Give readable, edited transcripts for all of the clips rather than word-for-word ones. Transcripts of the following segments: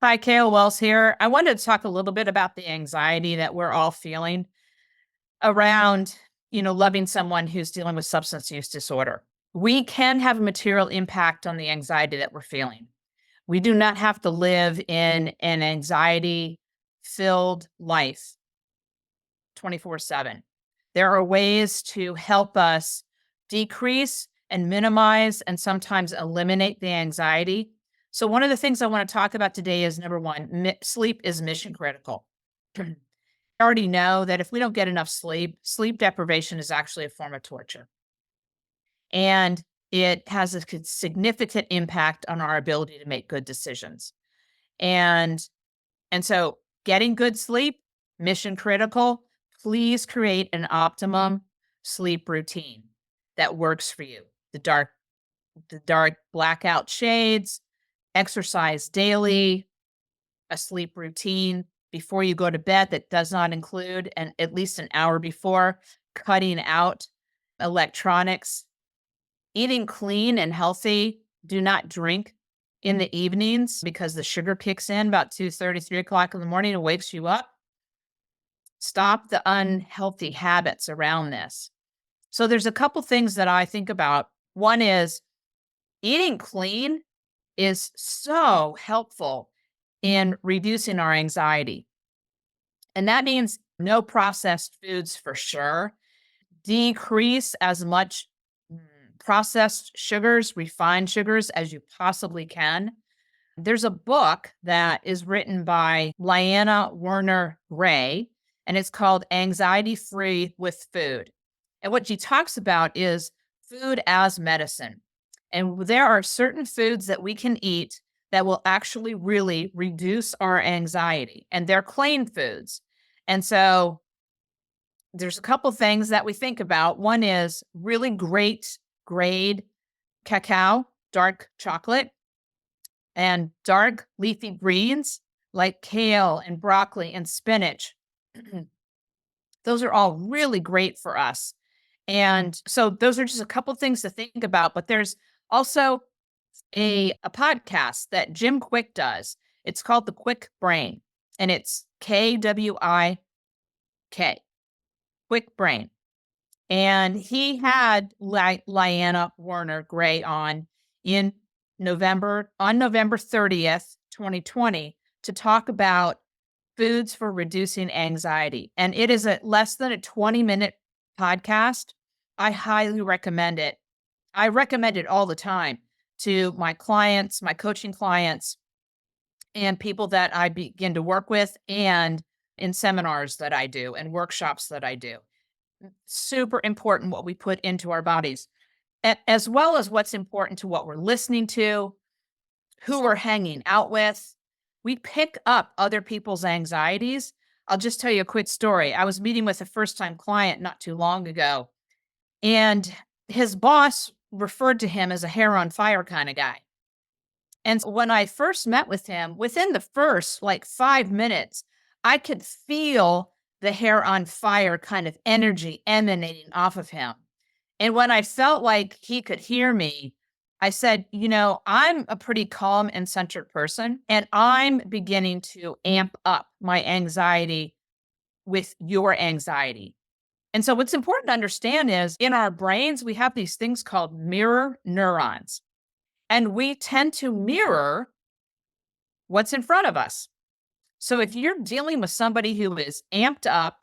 Hi, Kale Wells here. I wanted to talk a little bit about the anxiety that we're all feeling around, loving someone who's dealing with substance use disorder. We can have a material impact on the anxiety that we're feeling. We do not have to live in an anxiety filled life 24/7. There are ways to help us decrease and minimize and sometimes eliminate the anxiety. So, one of the things I want to talk about today is number one, sleep is mission critical. I already know that if we don't get enough sleep, sleep deprivation is actually a form of torture. And it has a significant impact on our ability to make good decisions. And and so getting good sleep, mission critical. Please create an optimum sleep routine that works for you. The dark blackout shades, exercise daily, a sleep routine before you go to bed that does not include and at least an hour before cutting out electronics, eating clean and healthy. Do not drink in the evenings because the sugar kicks in about 2:30, 3 o'clock in the morning and wakes you up. Stop the unhealthy habits around this. So there's a couple things that I think about. One is eating clean is so helpful in reducing our anxiety. And that means no processed foods for sure. Decrease as much processed sugars, refined sugars as you possibly can. There's a book that is written by Lyanna Werner Gray, and it's called Anxiety Free with Food. And what she talks about is food as medicine. And there are certain foods that we can eat that will actually really reduce our anxiety, and they're clean foods. And so there's a couple things that we think about. One is really great grade cacao, dark chocolate, and dark leafy greens like kale and broccoli and spinach. Those are all really great for us. And so those are just a couple things to think about. But there's also a podcast that Jim Quick does. It's called The Quick Brain, and it's KWIK, Quick Brain. And he had Lyanna Werner Gray on in November 30th, 2020, to talk about foods for reducing anxiety. And it is a less than a 20-minute podcast. I highly recommend it. I recommend it all the time to my clients, my coaching clients, and people that I begin to work with, and in seminars that I do and workshops that I do. Super important what we put into our bodies, as well as what's important to what we're listening to, who we're hanging out with. We pick up other people's anxieties. I'll just tell you a quick story. I was meeting with a first time client not too long ago, and his boss referred to him as a hair on fire kind of guy. And when I first met with him, within the first like 5 minutes, I could feel the hair on fire kind of energy emanating off of him. And when I felt like he could hear me, I said, I'm a pretty calm and centered person, and I'm beginning to amp up my anxiety with your anxiety. And so, what's important to understand is in our brains, we have these things called mirror neurons, and we tend to mirror what's in front of us. So if you're dealing with somebody who is amped up,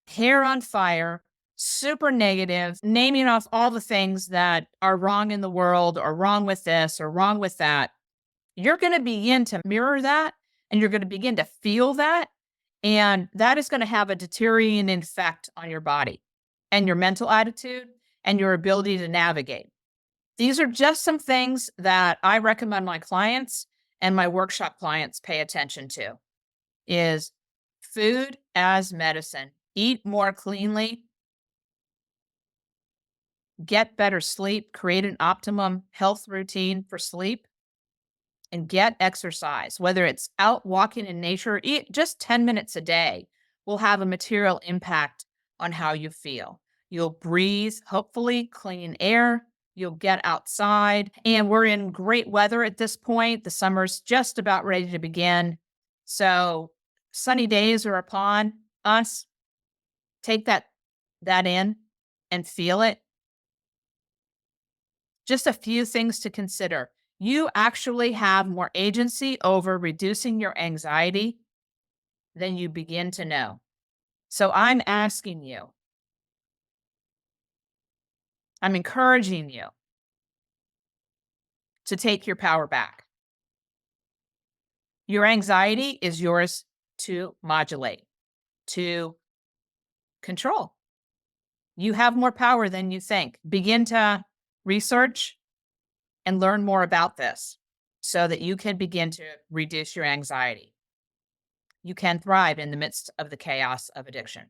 hair on fire, super negative, naming off all the things that are wrong in the world or wrong with this or wrong with that, you're going to begin to mirror that, and you're going to begin to feel that. And that is going to have a deteriorating effect on your body and your mental attitude and your ability to navigate. These are just some things that I recommend my clients and my workshop clients pay attention to. Is food as medicine. Eat more cleanly, get better sleep, create an optimum health routine for sleep, and get exercise. Whether it's out walking in nature, eat just 10 minutes a day will have a material impact on how you feel. You'll breathe, hopefully, clean air. You'll get outside. And we're in great weather at this point. The summer's just about ready to begin. So sunny days are upon us. Take that in and feel it. Just a few things to consider. You actually have more agency over reducing your anxiety than you begin to know. So I'm asking you, I'm encouraging you to take your power back. Your anxiety is yours to modulate, to control. You have more power than you think. Begin to research and learn more about this so that you can begin to reduce your anxiety. You can thrive in the midst of the chaos of addiction.